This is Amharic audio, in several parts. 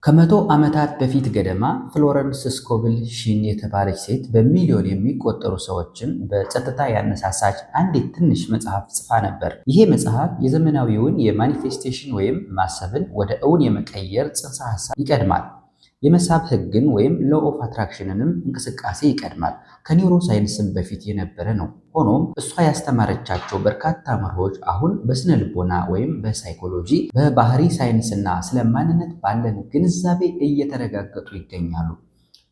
ከመቶ ዓመታት በፊት ገደማ ፍሎረንስ ስኮብል ሺን የተባለች ሴት በሚሊዮን የሚቆጠሩ ሰዎችን በጸጥታ ያነሳሳች አንዲት ትንሽ መጽሐፍ ጽፋ ነበር። ይሄ መጽሐፍ የዘመናዊውን የማኒፌስቴሽን ወይም ማሰብን ወደ እውን የመቀየር ጽንሰ ሐሳብ ይቀድማል። የመሳብ ሕግን ወይም ሎው ኦፍ አትራክሽንንም እንቅስቃሴ ይቀድማል። ከኒውሮ ሳይንስም በፊት የነበረ ነው። ሆኖም እሷ ያስተማረቻቸው በርካታ መርሆች አሁን በስነ ልቦና ወይም በሳይኮሎጂ በባህሪ ሳይንስና ስለ ማንነት ባለን ግንዛቤ እየተረጋገጡ ይገኛሉ።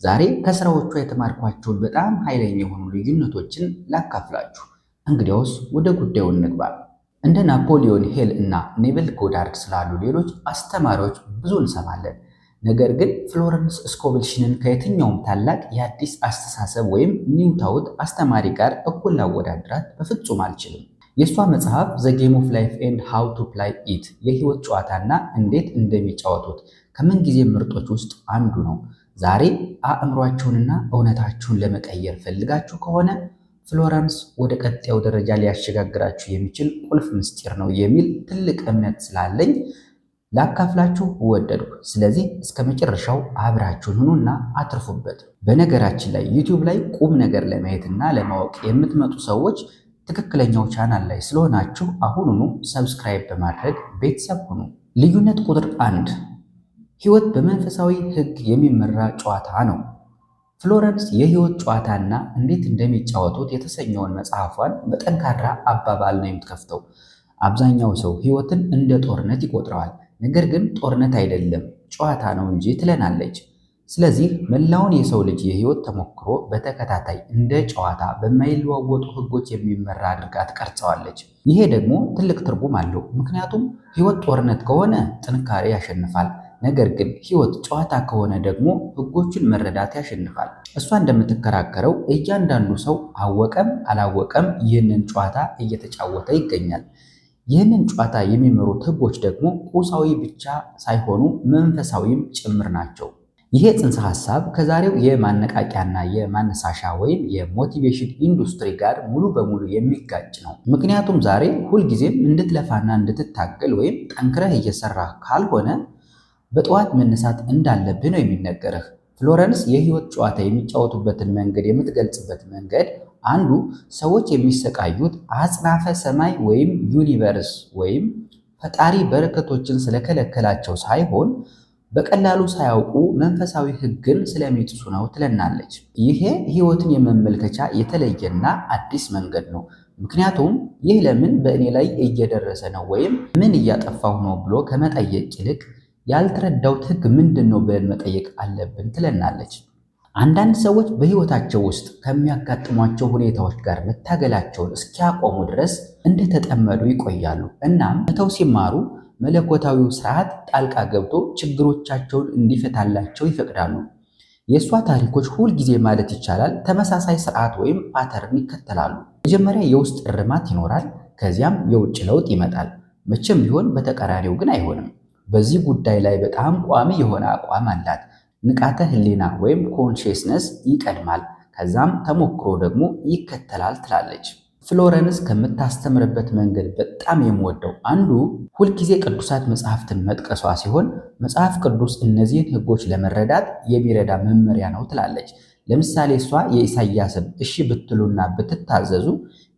ዛሬ ከስራዎቿ የተማርኳቸውን በጣም ኃይለኛ የሆኑ ልዩነቶችን ላካፍላችሁ። እንግዲያውስ ወደ ጉዳዩ እንግባ። እንደ ናፖሊዮን ሂል እና ኔቪል ጎዳርድ ስላሉ ሌሎች አስተማሪዎች ብዙ እንሰማለን። ነገር ግን ፍሎረንስ ስኮብል ሺንን ከየትኛውም ታላቅ የአዲስ አስተሳሰብ ወይም ኒው ታውት አስተማሪ ጋር እኩል ላወዳድራት በፍጹም አልችልም። የእሷ መጽሐፍ ዘ ጌም ኦፍ ላይፍ ኤንድ ሃው ቱ ፕላይ ኢት የህይወት ጨዋታና እንዴት እንደሚጫወቱት ከምንጊዜ ምርጦች ውስጥ አንዱ ነው። ዛሬ አእምሯችሁንና እውነታችሁን ለመቀየር ፈልጋችሁ ከሆነ ፍሎረንስ ወደ ቀጣዩ ደረጃ ሊያሸጋግራችሁ የሚችል ቁልፍ ምስጢር ነው የሚል ትልቅ እምነት ስላለኝ ላካፍላችሁ ወደድኩ። ስለዚህ እስከ መጨረሻው አብራችሁን ሁኑና አትርፉበት። በነገራችን ላይ ዩቲዩብ ላይ ቁም ነገር ለማየትና ለማወቅ የምትመጡ ሰዎች ትክክለኛው ቻናል ላይ ስለሆናችሁ አሁኑኑ ሰብስክራይብ በማድረግ ቤተሰብ ሁኑ። ልዩነት ቁጥር 1፣ ህይወት በመንፈሳዊ ህግ የሚመራ ጨዋታ ነው። ፍሎረንስ የህይወት ጨዋታና እንዴት እንደሚጫወቱት የተሰኘውን መጽሐፏን በጠንካራ አባባል ነው የምትከፍተው። አብዛኛው ሰው ህይወትን እንደ ጦርነት ይቆጥረዋል። ነገር ግን ጦርነት አይደለም ጨዋታ ነው እንጂ ትለናለች። ስለዚህ መላውን የሰው ልጅ የህይወት ተሞክሮ በተከታታይ እንደ ጨዋታ በማይለዋወጡ ህጎች የሚመራ አድርጋ ትቀርጸዋለች። ይሄ ደግሞ ትልቅ ትርጉም አለው። ምክንያቱም ህይወት ጦርነት ከሆነ ጥንካሬ ያሸንፋል። ነገር ግን ህይወት ጨዋታ ከሆነ ደግሞ ህጎቹን መረዳት ያሸንፋል። እሷ እንደምትከራከረው እያንዳንዱ ሰው አወቀም አላወቀም ይህንን ጨዋታ እየተጫወተ ይገኛል። ይህንን ጨዋታ የሚመሩት ህጎች ደግሞ ቁሳዊ ብቻ ሳይሆኑ መንፈሳዊም ጭምር ናቸው። ይሄ ጽንሰ ሐሳብ ከዛሬው የማነቃቂያና የማነሳሻ ወይም የሞቲቬሽን ኢንዱስትሪ ጋር ሙሉ በሙሉ የሚጋጭ ነው። ምክንያቱም ዛሬ ሁልጊዜም እንድትለፋና እንድትታገል ወይም ጠንክረህ እየሰራህ ካልሆነ በጠዋት መነሳት እንዳለብህ ነው የሚነገርህ። ፍሎረንስ የህይወት ጨዋታ የሚጫወቱበትን መንገድ የምትገልጽበት መንገድ አንዱ ሰዎች የሚሰቃዩት አጽናፈ ሰማይ ወይም ዩኒቨርስ ወይም ፈጣሪ በረከቶችን ስለከለከላቸው ሳይሆን በቀላሉ ሳያውቁ መንፈሳዊ ህግን ስለሚጥሱ ነው ትለናለች። ይሄ ህይወትን የመመልከቻ የተለየና አዲስ መንገድ ነው። ምክንያቱም ይህ ለምን በእኔ ላይ እየደረሰ ነው ወይም ምን እያጠፋሁ ነው ብሎ ከመጠየቅ ይልቅ ያልተረዳሁት ህግ ምንድን ነው ብለን መጠየቅ አለብን ትለናለች። አንዳንድ ሰዎች በህይወታቸው ውስጥ ከሚያጋጥሟቸው ሁኔታዎች ጋር መታገላቸውን እስኪያቆሙ ድረስ እንደተጠመዱ ይቆያሉ። እናም መተው ሲማሩ መለኮታዊው ስርዓት ጣልቃ ገብቶ ችግሮቻቸውን እንዲፈታላቸው ይፈቅዳሉ። የእሷ ታሪኮች ሁልጊዜ ማለት ይቻላል ተመሳሳይ ስርዓት ወይም ፓተርን ይከተላሉ። መጀመሪያ የውስጥ እርማት ይኖራል፣ ከዚያም የውጭ ለውጥ ይመጣል። መቼም ቢሆን በተቃራኒው ግን አይሆንም። በዚህ ጉዳይ ላይ በጣም ቋሚ የሆነ አቋም አላት። ንቃተ ህሊና ወይም ኮንሽስነስ ይቀድማል፣ ከዛም ተሞክሮ ደግሞ ይከተላል ትላለች። ፍሎረንስ ከምታስተምርበት መንገድ በጣም የምወደው አንዱ ሁልጊዜ ቅዱሳት መጽሐፍትን መጥቀሷ ሲሆን መጽሐፍ ቅዱስ እነዚህን ህጎች ለመረዳት የሚረዳ መመሪያ ነው ትላለች። ለምሳሌ እሷ የኢሳይያስን እሺ ብትሉና ብትታዘዙ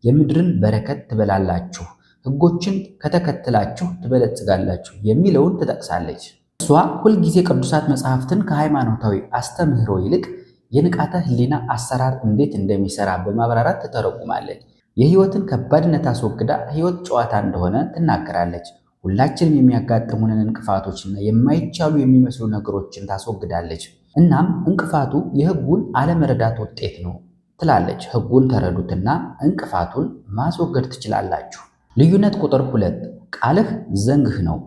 የምድርን በረከት ትበላላችሁ፣ ህጎችን ከተከተላችሁ ትበለጽጋላችሁ የሚለውን ትጠቅሳለች። እሷ ሁልጊዜ ቅዱሳት መጽሐፍትን ከሃይማኖታዊ አስተምህሮ ይልቅ የንቃተ ህሊና አሰራር እንዴት እንደሚሰራ በማብራራት ትተረጉማለች። የህይወትን ከባድነት አስወግዳ ህይወት ጨዋታ እንደሆነ ትናገራለች። ሁላችንም የሚያጋጥሙንን እንቅፋቶችና የማይቻሉ የሚመስሉ ነገሮችን ታስወግዳለች። እናም እንቅፋቱ የህጉን አለመረዳት ውጤት ነው ትላለች። ህጉን ተረዱትና እንቅፋቱን ማስወገድ ትችላላችሁ። ልዩነት ቁጥር 2፣ ቃልህ ዘንግህ ነው።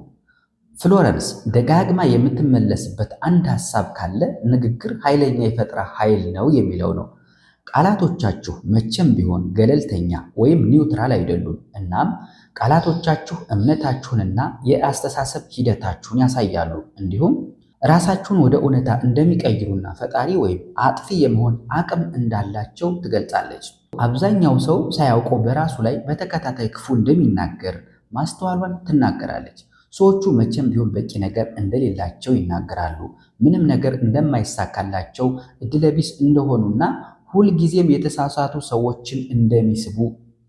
ፍሎረንስ ደጋግማ የምትመለስበት አንድ ሐሳብ ካለ ንግግር ኃይለኛ የፈጠራ ኃይል ነው የሚለው ነው። ቃላቶቻችሁ መቼም ቢሆን ገለልተኛ ወይም ኒውትራል አይደሉም። እናም ቃላቶቻችሁ እምነታችሁንና የአስተሳሰብ ሂደታችሁን ያሳያሉ። እንዲሁም ራሳችሁን ወደ እውነታ እንደሚቀይሩና ፈጣሪ ወይም አጥፊ የመሆን አቅም እንዳላቸው ትገልጻለች። አብዛኛው ሰው ሳያውቀው በራሱ ላይ በተከታታይ ክፉ እንደሚናገር ማስተዋሏን ትናገራለች። ሰዎቹ መቼም ቢሆን በቂ ነገር እንደሌላቸው ይናገራሉ። ምንም ነገር እንደማይሳካላቸው፣ እድለቢስ እንደሆኑና ሁልጊዜም የተሳሳቱ ሰዎችን እንደሚስቡ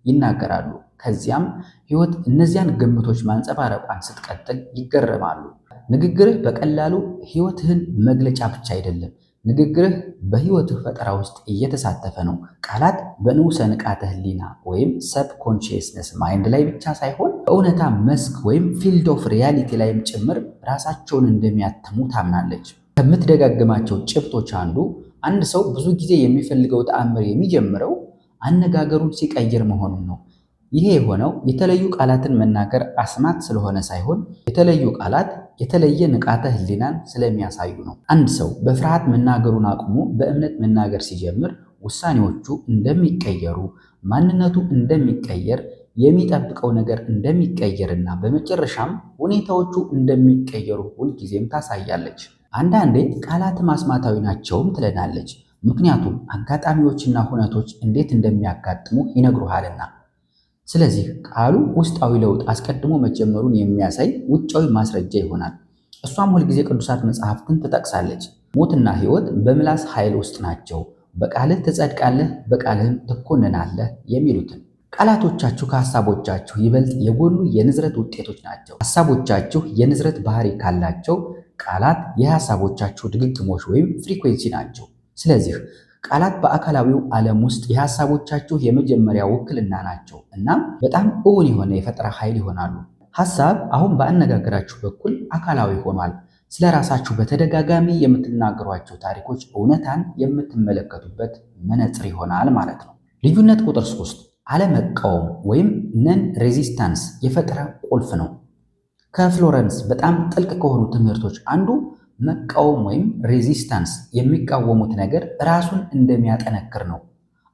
ይናገራሉ። ከዚያም ሕይወት እነዚያን ግምቶች ማንጸባረቋን ስትቀጥል ይገረማሉ። ንግግርህ በቀላሉ ሕይወትህን መግለጫ ብቻ አይደለም። ንግግርህ በሕይወትህ ፈጠራ ውስጥ እየተሳተፈ ነው። ቃላት በንዑሰ ንቃተ ህሊና ወይም ሰብ ኮንሺየስነስ ማይንድ ላይ ብቻ ሳይሆን በእውነታ መስክ ወይም ፊልድ ኦፍ ሪያሊቲ ላይም ጭምር ራሳቸውን እንደሚያተሙ ታምናለች። ከምትደጋግማቸው ጭብጦች አንዱ አንድ ሰው ብዙ ጊዜ የሚፈልገው ተአምር የሚጀምረው አነጋገሩን ሲቀይር መሆኑን ነው። ይሄ የሆነው የተለዩ ቃላትን መናገር አስማት ስለሆነ ሳይሆን የተለዩ ቃላት የተለየ ንቃተ ህሊናን ስለሚያሳዩ ነው። አንድ ሰው በፍርሃት መናገሩን አቁሞ በእምነት መናገር ሲጀምር ውሳኔዎቹ እንደሚቀየሩ፣ ማንነቱ እንደሚቀየር፣ የሚጠብቀው ነገር እንደሚቀየርና በመጨረሻም ሁኔታዎቹ እንደሚቀየሩ ሁልጊዜም ታሳያለች። አንዳንዴ ቃላት አስማታዊ ናቸውም ትለናለች። ምክንያቱም አጋጣሚዎችና ሁነቶች እንዴት እንደሚያጋጥሙ ይነግሩሃልና። ስለዚህ ቃሉ ውስጣዊ ለውጥ አስቀድሞ መጀመሩን የሚያሳይ ውጫዊ ማስረጃ ይሆናል። እሷም ሁልጊዜ ቅዱሳት መጽሐፍትን ትጠቅሳለች። ሞትና ሕይወት በምላስ ኃይል ውስጥ ናቸው፣ በቃልህ ትጸድቃለህ፣ በቃልህም ትኮንናለህ የሚሉትን። ቃላቶቻችሁ ከሐሳቦቻችሁ ይበልጥ የጎሉ የንዝረት ውጤቶች ናቸው። ሐሳቦቻችሁ የንዝረት ባህሪ ካላቸው ቃላት የሐሳቦቻችሁ ድግግሞች ወይም ፍሪኩዌንሲ ናቸው። ስለዚህ ቃላት በአካላዊው ዓለም ውስጥ የሐሳቦቻችሁ የመጀመሪያ ውክልና ናቸው። እናም በጣም እውን የሆነ የፈጠራ ኃይል ይሆናሉ። ሐሳብ አሁን በአነጋገራችሁ በኩል አካላዊ ሆኗል። ስለ ራሳችሁ በተደጋጋሚ የምትናገሯቸው ታሪኮች እውነታን የምትመለከቱበት መነጽር ይሆናል ማለት ነው። ልዩነት ቁጥር 3 አለመቃወም ወይም ነን ሬዚስታንስ የፈጠራ ቁልፍ ነው። ከፍሎረንስ በጣም ጥልቅ ከሆኑ ትምህርቶች አንዱ መቃወም ወይም ሬዚስታንስ የሚቃወሙት ነገር ራሱን እንደሚያጠነክር ነው።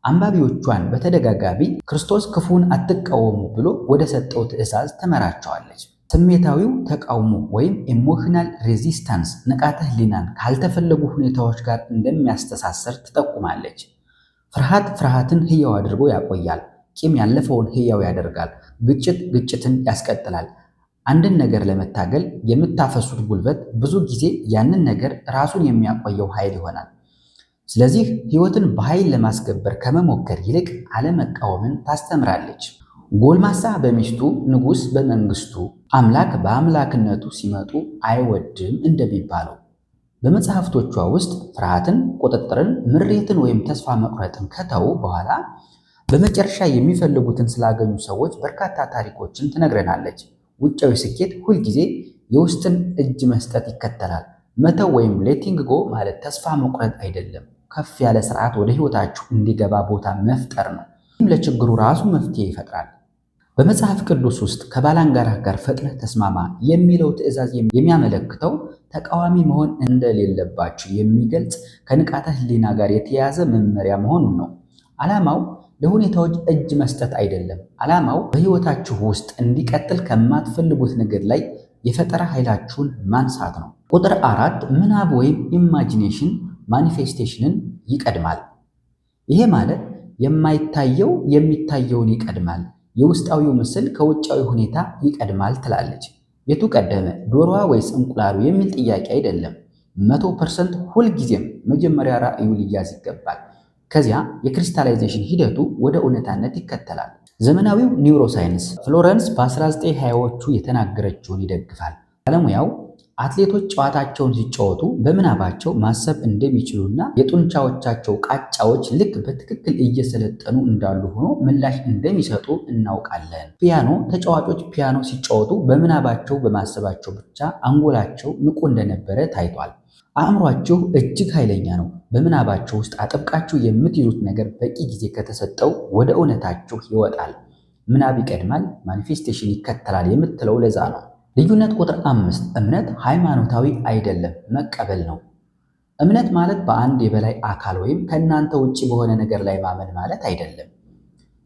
አንባቢዎቿን በተደጋጋሚ ክርስቶስ ክፉን አትቃወሙ ብሎ ወደ ሰጠው ትእዛዝ ትመራቸዋለች። ስሜታዊው ተቃውሞ ወይም ኢሞሽናል ሬዚስታንስ ንቃተ ህሊናን ካልተፈለጉ ሁኔታዎች ጋር እንደሚያስተሳሰር ትጠቁማለች። ፍርሃት ፍርሃትን ህያው አድርጎ ያቆያል። ቂም ያለፈውን ህያው ያደርጋል። ግጭት ግጭትን ያስቀጥላል። አንድን ነገር ለመታገል የምታፈሱት ጉልበት ብዙ ጊዜ ያንን ነገር ራሱን የሚያቆየው ኃይል ይሆናል። ስለዚህ ህይወትን በኃይል ለማስከበር ከመሞከር ይልቅ አለመቃወምን ታስተምራለች። ጎልማሳ በሚስቱ ንጉሥ በመንግስቱ፣ አምላክ በአምላክነቱ ሲመጡ አይወድም እንደሚባለው በመጽሐፍቶቿ ውስጥ ፍርሃትን፣ ቁጥጥርን፣ ምሬትን ወይም ተስፋ መቁረጥን ከተዉ በኋላ በመጨረሻ የሚፈልጉትን ስላገኙ ሰዎች በርካታ ታሪኮችን ትነግረናለች። ውጫዊ ስኬት ሁልጊዜ የውስጥን እጅ መስጠት ይከተላል። መተው ወይም ሌቲንግ ጎ ማለት ተስፋ መቁረጥ አይደለም። ከፍ ያለ ስርዓት ወደ ህይወታችሁ እንዲገባ ቦታ መፍጠር ነው። ይህም ለችግሩ ራሱ መፍትሄ ይፈጥራል። በመጽሐፍ ቅዱስ ውስጥ ከባላንጋራህ ጋር ፈጥነህ ተስማማ የሚለው ትእዛዝ የሚያመለክተው ተቃዋሚ መሆን እንደሌለባችሁ የሚገልጽ ከንቃተ ህሊና ጋር የተያያዘ መመሪያ መሆኑን ነው። ዓላማው ለሁኔታዎች እጅ መስጠት አይደለም። ዓላማው በህይወታችሁ ውስጥ እንዲቀጥል ከማትፈልጉት ነገር ላይ የፈጠራ ኃይላችሁን ማንሳት ነው። ቁጥር 4 ምናብ ወይም ኢማጂኔሽን ማኒፌስቴሽንን ይቀድማል። ይሄ ማለት የማይታየው የሚታየውን ይቀድማል፣ የውስጣዊው ምስል ከውጫዊ ሁኔታ ይቀድማል ትላለች። የቱ ቀደመ ዶሮዋ ወይስ እንቁላሉ የሚል ጥያቄ አይደለም። 100% ሁልጊዜም መጀመሪያ ራእዩ ሊያዝ ይገባል። ከዚያ የክሪስታላይዜሽን ሂደቱ ወደ እውነታነት ይከተላል። ዘመናዊው ኒውሮሳይንስ ፍሎረንስ በ1920ዎቹ የተናገረችውን ይደግፋል። ባለሙያው አትሌቶች ጨዋታቸውን ሲጫወቱ በምናባቸው ማሰብ እንደሚችሉና የጡንቻዎቻቸው ቃጫዎች ልክ በትክክል እየሰለጠኑ እንዳሉ ሆኖ ምላሽ እንደሚሰጡ እናውቃለን። ፒያኖ ተጫዋቾች ፒያኖ ሲጫወቱ በምናባቸው በማሰባቸው ብቻ አንጎላቸው ንቁ እንደነበረ ታይቷል። አእምሯችሁ እጅግ ኃይለኛ ነው። በምናባችሁ ውስጥ አጥብቃችሁ የምትይዙት ነገር በቂ ጊዜ ከተሰጠው ወደ እውነታችሁ ይወጣል። ምናብ ይቀድማል፣ ማኒፌስቴሽን ይከተላል የምትለው ለዛ ነው። ልዩነት ቁጥር 5 እምነት ሃይማኖታዊ አይደለም፣ መቀበል ነው። እምነት ማለት በአንድ የበላይ አካል ወይም ከእናንተ ውጭ በሆነ ነገር ላይ ማመን ማለት አይደለም።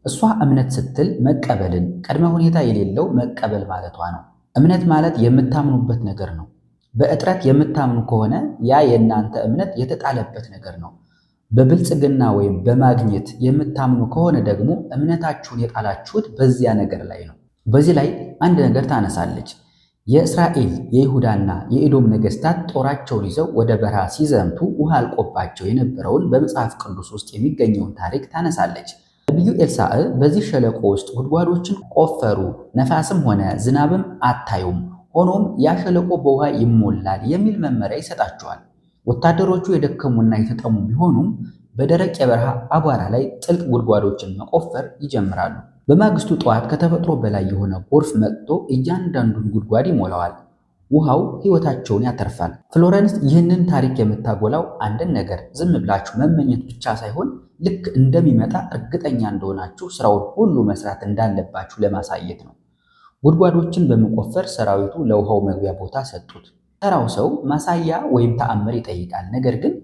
እሷ እምነት ስትል መቀበልን፣ ቅድመ ሁኔታ የሌለው መቀበል ማለቷ ነው። እምነት ማለት የምታምኑበት ነገር ነው። በእጥረት የምታምኑ ከሆነ ያ የእናንተ እምነት የተጣለበት ነገር ነው። በብልጽግና ወይም በማግኘት የምታምኑ ከሆነ ደግሞ እምነታችሁን የጣላችሁት በዚያ ነገር ላይ ነው። በዚህ ላይ አንድ ነገር ታነሳለች። የእስራኤል የይሁዳና የኤዶም ነገሥታት ጦራቸውን ይዘው ወደ በረሃ ሲዘምቱ ውሃ አልቆባቸው የነበረውን በመጽሐፍ ቅዱስ ውስጥ የሚገኘውን ታሪክ ታነሳለች። ነቢዩ ኤልሳዕ በዚህ ሸለቆ ውስጥ ጉድጓዶችን ቆፈሩ፣ ነፋስም ሆነ ዝናብም አታዩም፣ ሆኖም ያ ሸለቆ በውሃ ይሞላል የሚል መመሪያ ይሰጣቸዋል። ወታደሮቹ የደከሙና የተጠሙ ቢሆኑም በደረቅ የበረሃ አቧራ ላይ ጥልቅ ጉድጓዶችን መቆፈር ይጀምራሉ። በማግስቱ ጠዋት ከተፈጥሮ በላይ የሆነ ጎርፍ መጥቶ እያንዳንዱን ጉድጓድ ይሞላዋል። ውሃው ሕይወታቸውን ያተርፋል። ፍሎረንስ ይህንን ታሪክ የምታጎላው አንድን ነገር ዝም ብላችሁ መመኘት ብቻ ሳይሆን ልክ እንደሚመጣ እርግጠኛ እንደሆናችሁ ስራውን ሁሉ መስራት እንዳለባችሁ ለማሳየት ነው። ጉድጓዶችን በመቆፈር ሰራዊቱ ለውሃው መግቢያ ቦታ ሰጡት። ተራው ሰው ማሳያ ወይም ተአምር ይጠይቃል። ነገር ግን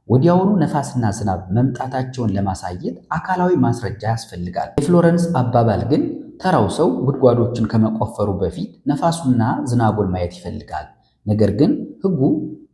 ወዲያውኑ ነፋስና ዝናብ መምጣታቸውን ለማሳየት አካላዊ ማስረጃ ያስፈልጋል። የፍሎረንስ አባባል ግን ተራው ሰው ጉድጓዶችን ከመቆፈሩ በፊት ነፋሱና ዝናቡን ማየት ይፈልጋል። ነገር ግን ሕጉ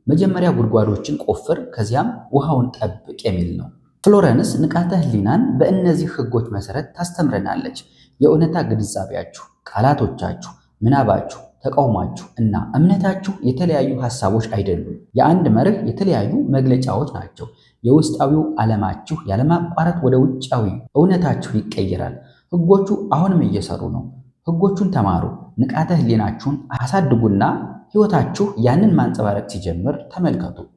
መጀመሪያ ጉድጓዶችን ቆፍር፣ ከዚያም ውሃውን ጠብቅ የሚል ነው። ፍሎረንስ ንቃተ ሕሊናን በእነዚህ ሕጎች መሰረት ታስተምረናለች። የእውነታ ግንዛቤያችሁ፣ ቃላቶቻችሁ፣ ምናባችሁ፣ ተቃውሟችሁ እና እምነታችሁ የተለያዩ ሐሳቦች አይደሉም። የአንድ መርህ የተለያዩ መግለጫዎች ናቸው። የውስጣዊው ዓለማችሁ ያለማቋረጥ ወደ ውጫዊ እውነታችሁ ይቀየራል። ሕጎቹ አሁንም እየሰሩ ነው። ሕጎቹን ተማሩ፣ ንቃተ ሕሊናችሁን አሳድጉና ሕይወታችሁ ያንን ማንጸባረቅ ሲጀምር ተመልከቱ።